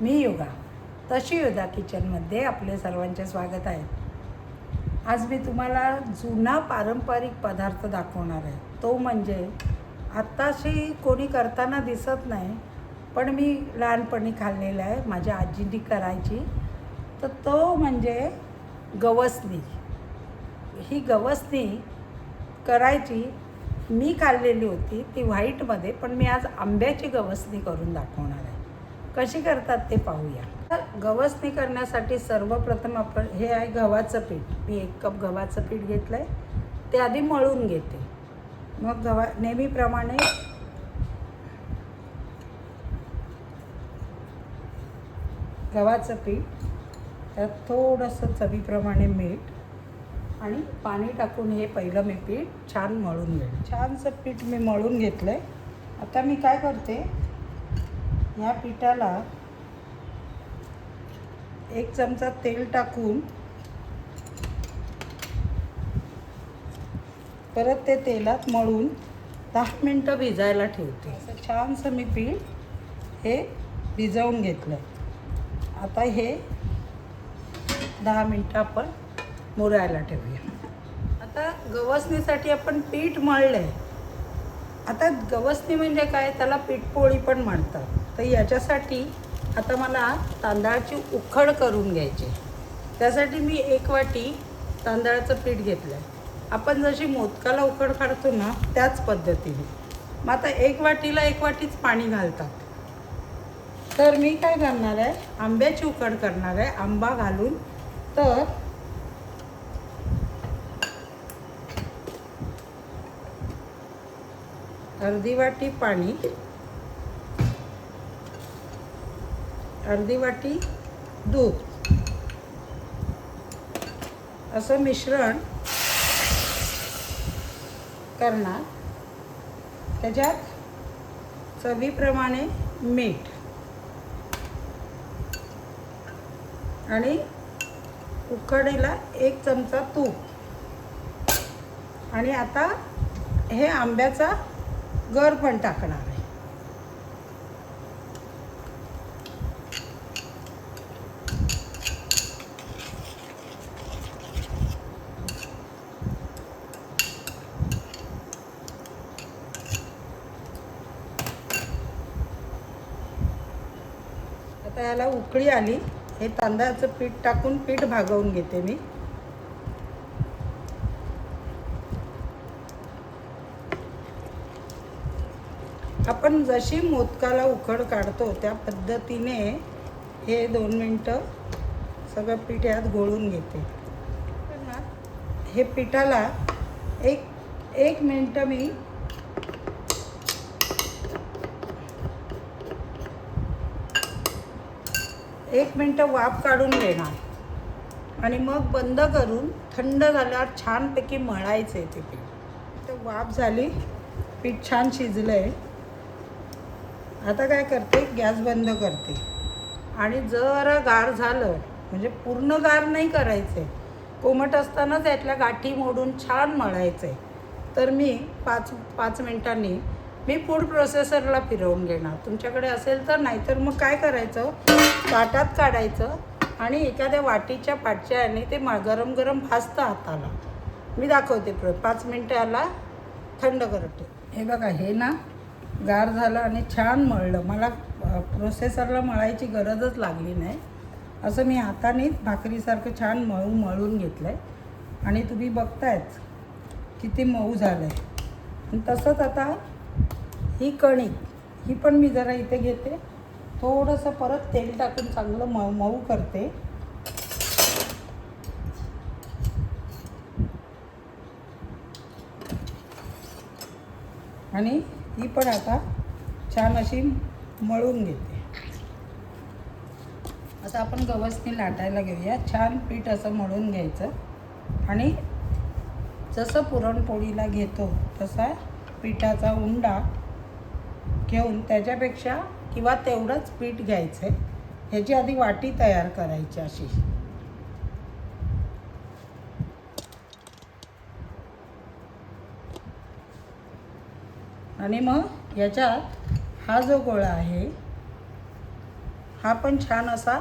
मी योगा तशी योगा किचनमध्ये आपले सर्वांचे स्वागत आहे। आज मी तुम्हाला जुना पारंपरिक पदार्थ दाखवणार आहे। तो म्हणजे आत्ताशी कोणी करताना दिसत नाही, पण मी लहानपणी खाल्लेला आहे, माझ्या आजीनी करायची। तर तो म्हणजे गवसणी। ही गवसणी करायची मी खाल्लेली होती, ती व्हाईटमध्ये, पण मी आज आंब्याची गवसणी करून दाखवणार आहे। कशी करतात ते पाहूया। तर गवसणी करण्यासाठी सर्वप्रथम आपण हे आहे गव्हाचं पीठ। मी 1 कप गव्हाचं पीठ घेतलं आहे, ते आधी मळून घेते। मग नेहमीप्रमाणे गव्हाचं पीठ, त्यात थोडंसं चवीप्रमाणे मीठ आणि पाणी टाकून हे पहिलं मी पीठ छान मळून घेते। छानसं पीठ मी मळून घेतलं आहे। आता मी काय करते, या पिठाला 1 चमचा तेल टाकून परत ते तेलात मळून 10 मिनटं भिजायला ठेवते। असं छानसं मी पीठ हे भिजवून घेतलं आहे। आता हे 10 मिनटं आपण मुरायला ठेवूया। आता गवसणीसाठी आपण पीठ मळलं आहे। आता गवसणी म्हणजे काय, त्याला पीठपोळी पण म्हणतात। तर याच्यासाठी आता मला तांदळाची उखळ करून घ्यायची। त्यासाठी मी 1 वाटी तांदळाचं पीठ घेतलं आहे। आपण जशी मोदकाला उखळ काढतो ना, त्याच पद्धतीने। मग आता 1 वाटीला 1 वाटीच पाणी घालतात। तर मी काय करणार आहे, आंब्याची उखळ करणार आहे, आंबा घालून। तर अर्धी वाटी पाणी, अर्धी वाटी दूध, असं मिश्रण करणार। त्याच्यात चवीप्रमाणे मीठ आणि उकळीला 1 चमचा तूप, आणि आता हे आंब्याचा गर पण टाकणार आहे। आता याला उकळी आली, हे तांदळाचं पीठ टाकून पीठ भागवून घेते मी। आपण जशी मोदकाला उखळ काढतो त्या पद्धतीने हे 2 मिनटं सगळं पीठ यात घोळून घेते। हे पिठाला एक मिनटं मी वाफ काढून घेणार आणि मग बंद करून थंड झाल्यावर छानपैकी मळायचे ते पीठ। तर वाफ झाली, पीठ छान शिजलं आहे। आता काय करते, गॅस बंद करते आणि जरा गार झालं, म्हणजे पूर्ण गार नाही करायचे, कोमट असतानाच यातल्या गाठी मोडून छान मळायचे। तर मी 5 मिनिटांनी मी फूड प्रोसेसरला फिरवून घेणार। तुमच्याकडे असेल तर, नाहीतर मग काय करायचं, ताटात काढायचं आणि एखाद्या वाटीच्या पाटच्याने ते गरम गरम भाजतं हाताला। मी दाखवते 5 मिनटं याला थंड करते। हे बघा, हे ना गार झालं आणि छान मळलं। मला प्रोसेसरला मळायची गरजच लागली नाही। असं मी हातानेच भाकरीसारखं छान मळून घेतलं आहे आणि तुम्ही बघतायच किती मऊ झालं आहे। तसंच आता ही कणिक, ही पण मी जरा इथे घेते, थोडंसं परत तेल टाकून चांगलं मऊ करते। आणि ही पण आता छान अशी मळून घेते। आता आपण गवसणी लाटायला घेऊया। छान पीठ असं मळून घ्यायचं आणि जसं पुरणपोळीला घेतो तसा पिठाचा उंडा घेऊन त्याच्यापेक्षा किंवा तेवढंच पीठ घ्यायचं आहे। ह्याची आधी वाटी तयार करायची अशी, आणि मग याच्यात हा जो गोळा आहे हा पण छान असा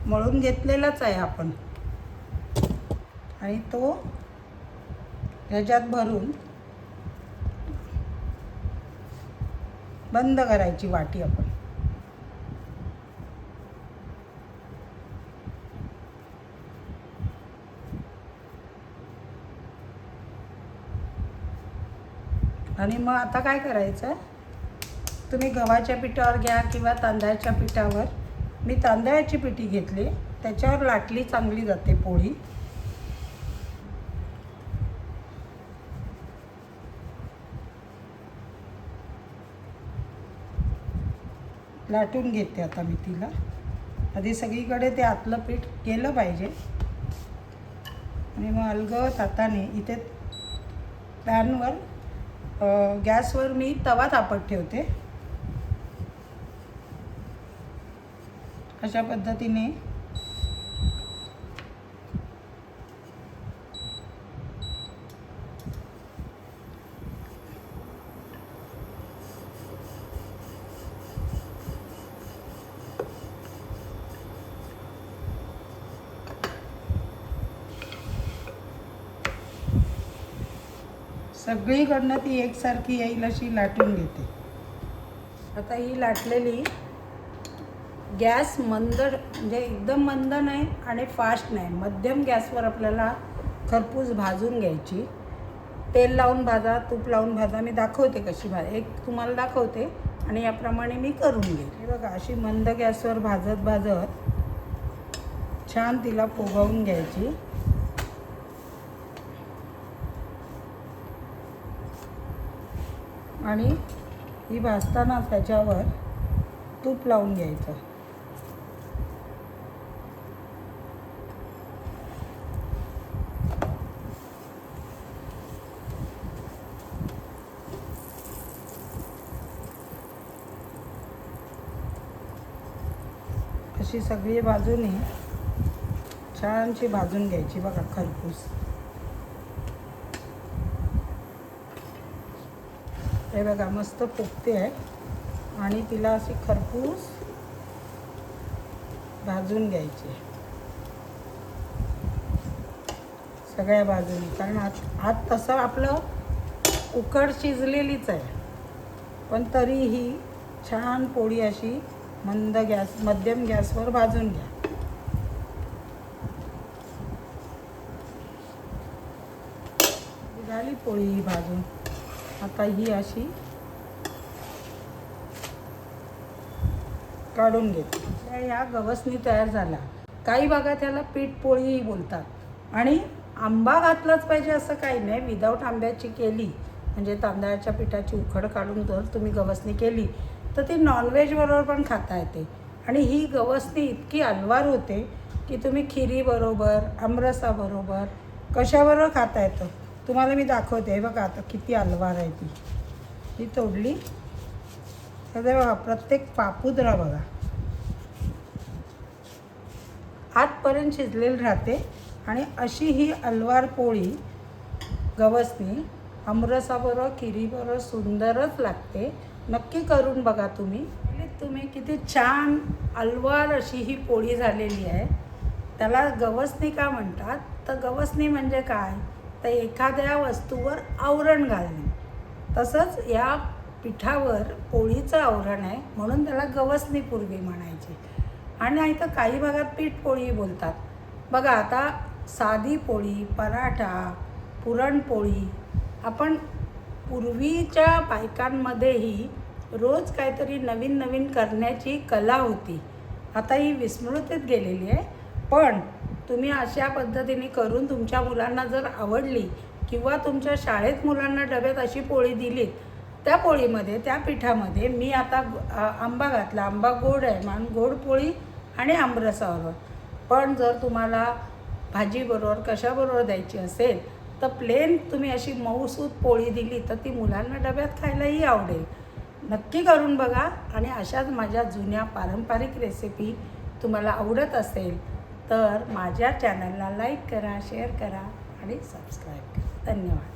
मळून घेतलेलाच आहे आपण. आणि तो ह्याच्यात भरून बंद करायची वाटी आपण. आणि मग आता काय करायचं, तुम्ही गव्हाच्या पिठावर घ्या किंवा तांदळाच्या पिठावर. मी तांदळाची पिठी घेतली, त्याच्यावर लाटली चांगली जाते पोळी. लाटून घेते आता मी तिला. आधी सगळीकडे ते आतलं पीठ केलं पाहिजे. आणि मग अलगद हाताने इथे पॅनवर गॅसवर मी तवा तापत ठेवते. अशा पद्धतीने सगळीकडनं ती एकसारखी येईल अशी लाटून घेते. आता ही लाटलेली गॅस मंद, म्हणजे एकदम मंद नाही आणि फास्ट नाही, मध्यम गॅसवर आपल्याला खरपूस भाजून घ्यायची. तेल लावून भाजा, तूप लावून भाजा. मी दाखवते कशी एक तुम्हाला दाखवते आणि याप्रमाणे मी करून घेते. हे बघा, अशी मंद गॅसवर भाजत भाजत छान तिला पोगवून घ्यायची. आणि ही भाजताना त्याच्यावर तूप लावून घ्यायचं. अशी सगळी बाजूने छानशी भाजून घ्यायची बघा खरपूस. हे बघा मस्त फुगते आहे आणि तिला अशी खरपूस भाजून घ्यायची सगळ्या बाजूनी. कारण आत तसं आपलं उकड शिजलेलीच आहे, पण तरीही छान पोळी अशी मंद गॅस मध्यम गॅसवर भाजून घ्या. झाली पोळी ही भाजून. आता ही अशी काढून घेते. ह्या गवसणी तयार झाला. काही भागात ह्याला पीठ पोळीही बोलतात. आणि आंबा घातलाच पाहिजे असं काही नाही. विदाऊट आंब्याची केली म्हणजे तांदळाच्या पिठाची उकड काढून जर तुम्ही गवसणी केली तर ती नॉनव्हेज बरोबर पण खाता येते. आणि ही गवसणी इतकी अलवार होते की तुम्ही खिरीबरोबर, आमरसाबरोबर, कशाबरोबर खाता येतं. तुम्हाला मी दाखवते. बघा आता किती अलवार आहे ती. ही तोडली तर बघा प्रत्येक पापुद्रा बघा आतपर्यंत शिजलेली राहते. आणि अशी ही अलवार पोळी गवसणी आमरसाबरोबर, खिरीबरोबर सुंदरच लागते. नक्की करून बघा तुम्ही. किती छान अलवार अशी ही पोळी झालेली आहे. त्याला गवसणी का म्हणतात, तर गवसणी म्हणजे काय, तर एखाद्या वस्तूवर आवरण घालणे. तसंच या पिठावर पोळीचं आवरण आहे म्हणून त्याला गवसणी पूर्वी म्हणायची. आणि नाही तर काही भागात पीठ पोळी बोलतात. बघा आता साधी पोळी, पराठा, पुरणपोळी, आपण पूर्वीच्या बायकांमध्येही रोज काहीतरी नवीन नवीन करण्याची कला होती. आता ही विस्मृतीत गेलेली आहे. पण तुम्ही अशा पद्धतीने करून तुमच्या मुलांना जर आवडली किंवा तुमच्या शाळेत मुलांना डब्यात अशी पोळी दिलीत, त्या पोळीमध्ये त्या पिठामध्ये मी आता आंबा घातला. आंबा गोड आहे म्हणून गोड पोळी आणि आमरसाबरोबर. पण जर तुम्हाला भाजीबरोबर कशाबरोबर द्यायची असेल तर प्लेन तुम्ही अशी मऊसूत पोळी दिली तर ती मुलांना डब्यात खायलाही आवडेल. नक्की करून बघा. आणि अशाच माझ्या जुन्या पारंपरिक रेसिपी तुम्हाला आवडत असेल तर माझ्या चॅनलला लाईक करा, शेअर करा आणि सबस्क्राईब करा. धन्यवाद.